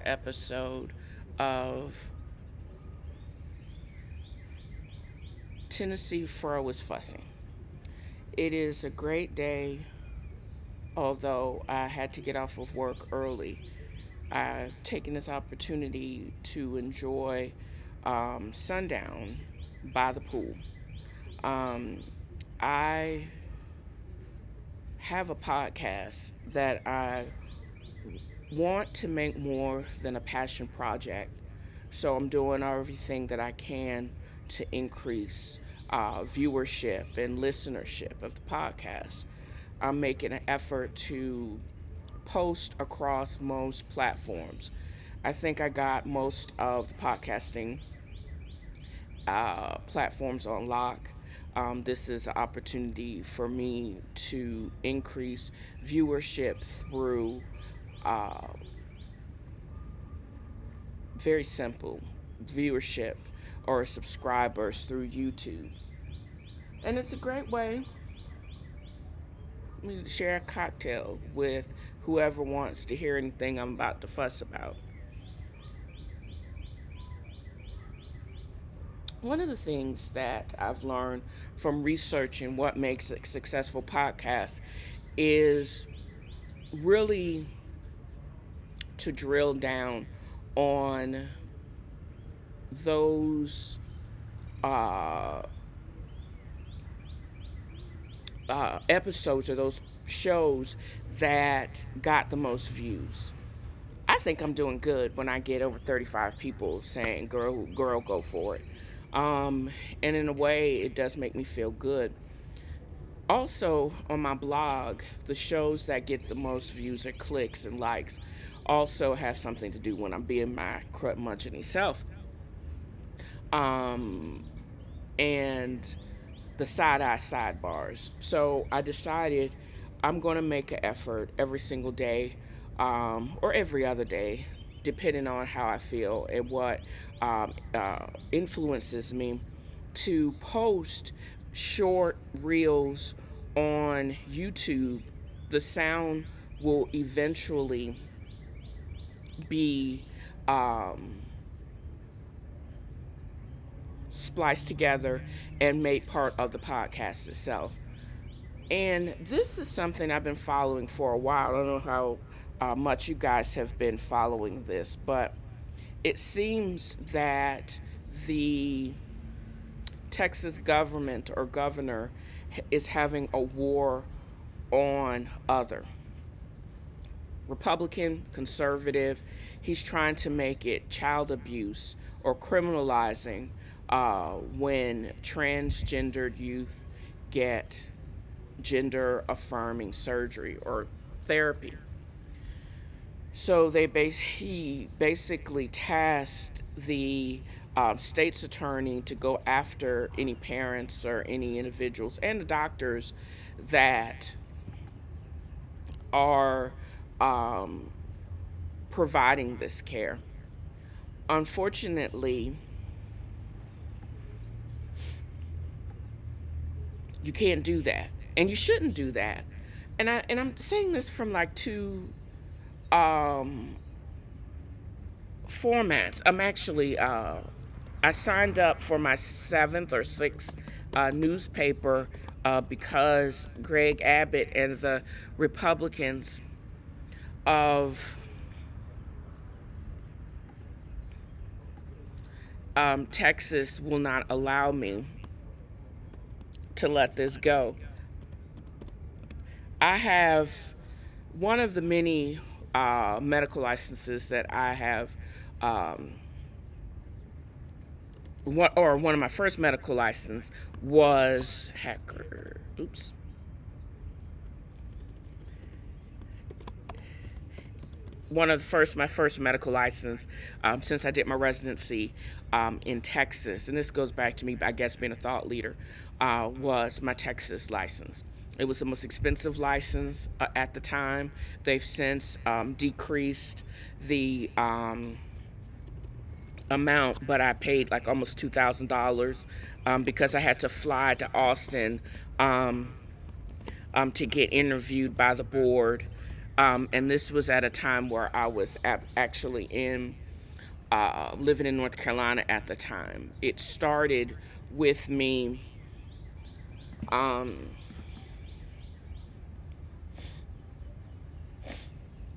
episode of TNFro is fussing. It is a great day, although I had to get off of work early. I've taken this opportunity to enjoy sundown by the pool. Um, I have a podcast that I want to make more than a passion project. So I'm doing everything that I can to increase viewership and listenership of the podcast. I'm making an effort to post across most platforms. I think I got most of the podcasting platforms on lock. This is an opportunity for me to increase viewership through uh, very simple viewership or subscribers through YouTube. And it's a great way to share a cocktail with whoever wants to hear anything I'm about to fuss about. One of the things that I've learned from researching what makes a successful podcast is really to drill down on those episodes or those shows that got the most views. I think I'm doing good when I get over 35 people saying, girl, go for it. And in a way, it does make me feel good. Also, on my blog, the shows that get the most views or clicks and likes also have something to do when I'm being my curmudgeon self. And the side-eye sidebars. So I decided I'm going to make an effort every single day or every other day, depending on how I feel and what influences me, to post short reels on YouTube. The sound will eventually be spliced together and made part of the podcast itself. And this is something I've been following for a while. I don't know how much you guys have been following this, but it seems that the Texas government or governor is having a war on other. Republican, conservative, he's trying to make it child abuse or criminalizing when transgendered youth get gender affirming surgery or therapy. So he basically tasked the state's attorney to go after any parents or any individuals and the doctors that are providing this care. Unfortunately, you can't do that, and you shouldn't do that. And I'm saying this from like two formats. I'm actually I signed up for my 7th or 6th newspaper because Greg Abbott and the Republicans of Texas will not allow me to let this go. I have one of the many medical licenses that I have, one of my first medical license was my first medical license since I did my residency in Texas, and this goes back to me, I guess, being a thought leader, was my Texas license. It was the most expensive license at the time. They've since decreased the amount, but I paid like almost $2,000 because I had to fly to Austin to get interviewed by the board And this was at a time where I was actually in living in North Carolina at the time. It started with me. Um,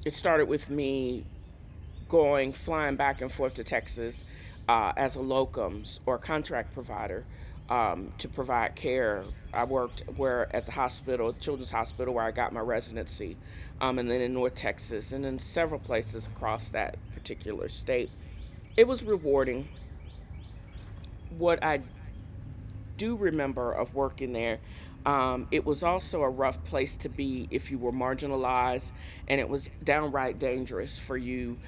it started with me flying back and forth to Texas as a locums or contract provider to provide care. I worked at the hospital, Children's Hospital, where I got my residency, and then in North Texas, and in several places across that particular state. It was rewarding. What I do remember of working there, it was also a rough place to be if you were marginalized, and it was downright dangerous for you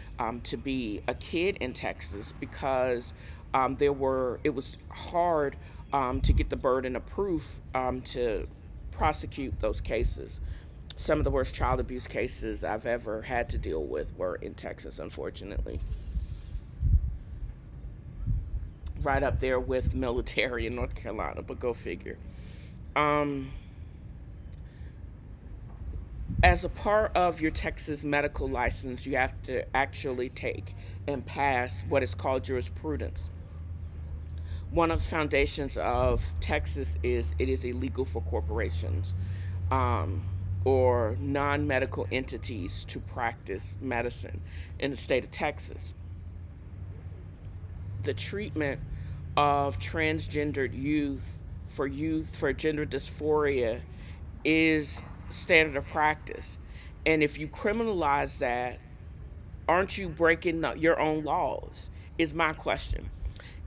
to be a kid in Texas because it was hard to get the burden of proof to prosecute those cases. Some of the worst child abuse cases I've ever had to deal with were in Texas, unfortunately. Right up there with military in North Carolina, but go figure. Um, as a part of your Texas medical license, you have to actually take and pass what is called jurisprudence. One of the foundations of Texas is it is illegal for corporations or non medical entities to practice medicine in the state of Texas. The treatment of transgendered youth for gender dysphoria is standard of practice. And if you criminalize that, aren't you breaking your own laws? Is my question.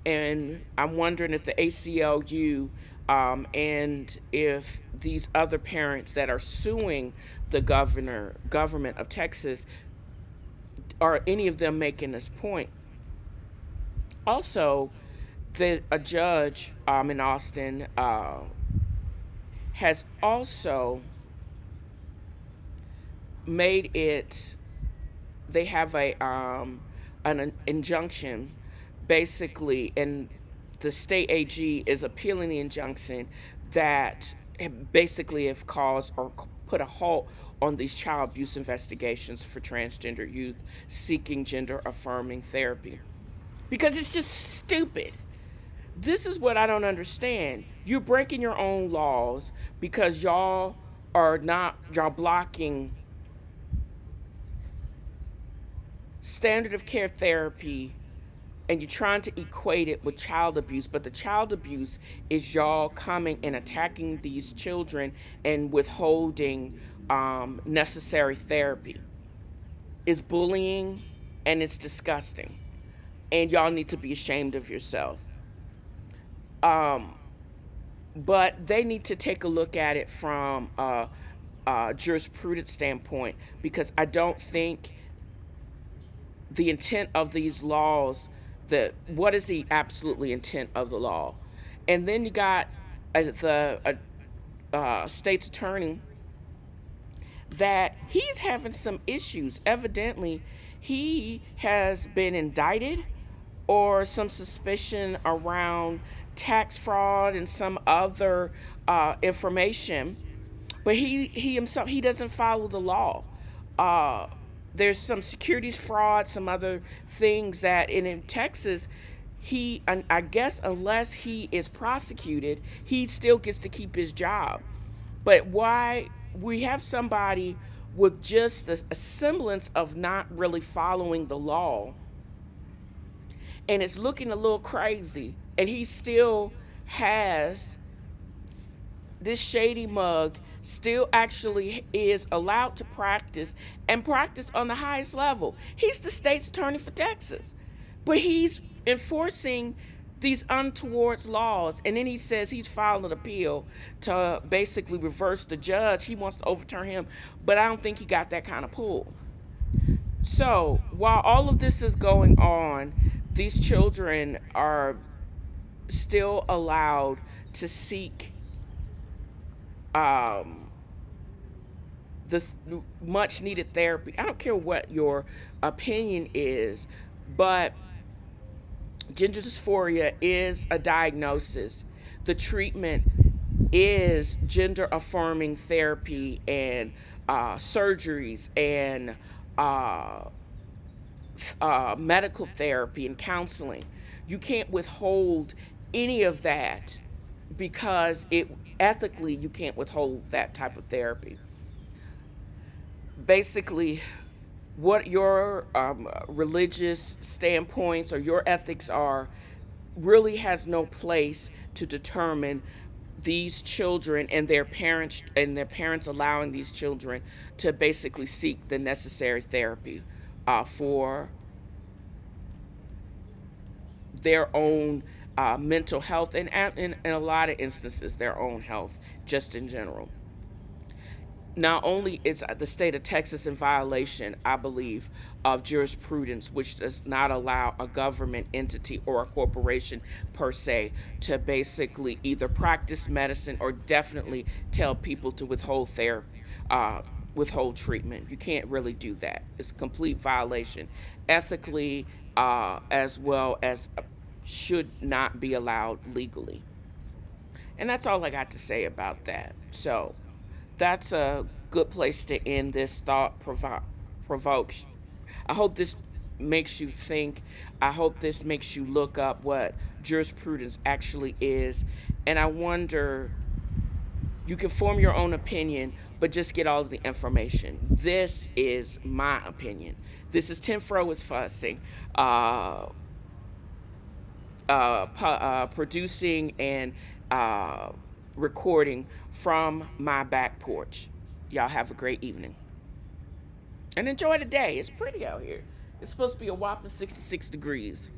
And I'm wondering if the ACLU and if these other parents that are suing the government of Texas, are any of them making this point? Also, a judge in Austin has also made it. They have an injunction, basically, and the state AG is appealing the injunction that basically have caused or put a halt on these child abuse investigations for transgender youth seeking gender affirming therapy. Because it's just stupid. This is what I don't understand. You're breaking your own laws because y'all blocking standard of care therapy, and you're trying to equate it with child abuse, but the child abuse is y'all coming and attacking these children and withholding necessary therapy. It's bullying, and it's disgusting, and y'all need to be ashamed of yourself. But they need to take a look at it from a jurisprudence standpoint, because I don't think the intent of these laws, what is the absolutely intent of the law? And then you got the state's attorney that he's having some issues. Evidently, he has been indicted or some suspicion around tax fraud and some other information, but he himself, he doesn't follow the law. There's some securities fraud, some other things that, and in Texas, I guess unless he is prosecuted, he still gets to keep his job. But why we have somebody with just a semblance of not really following the law, and it's looking a little crazy, and he still has this shady mug, still actually is allowed to practice and practice on the highest level. He's the state's attorney for Texas, but he's enforcing these untoward laws, and then he says he's filed an appeal to basically reverse the judge. He wants to overturn him, but I don't think he got that kind of pull. So while all of this is going on, these children are still allowed to seek the much needed therapy. I don't care what your opinion is, but gender dysphoria is a diagnosis. The treatment is gender affirming therapy and surgeries and medical therapy and counseling. You can't withhold any of that because ethically you can't withhold that type of therapy. Basically, what your religious standpoints or your ethics are really has no place to determine these children and their parents allowing these children to basically seek the necessary therapy for their own mental health and in a lot of instances their own health just in general. Not only is the state of Texas in violation, I believe, of jurisprudence, which does not allow a government entity or a corporation per se to basically either practice medicine or definitely tell people to withhold therapy, withhold treatment. You can't really do that. It's a complete violation, ethically, as well as should not be allowed legally. And that's all I got to say about that. So that's a good place to end this thought provokes. I hope this makes you think. I hope this makes you look up what jurisprudence actually is. And I wonder, you can form your own opinion, but just get all of the information. This is my opinion. This is TNFro is fussing. Producing and recording from my back porch. Y'all have a great evening. And enjoy the day. It's pretty out here. It's supposed to be a whopping 66 degrees.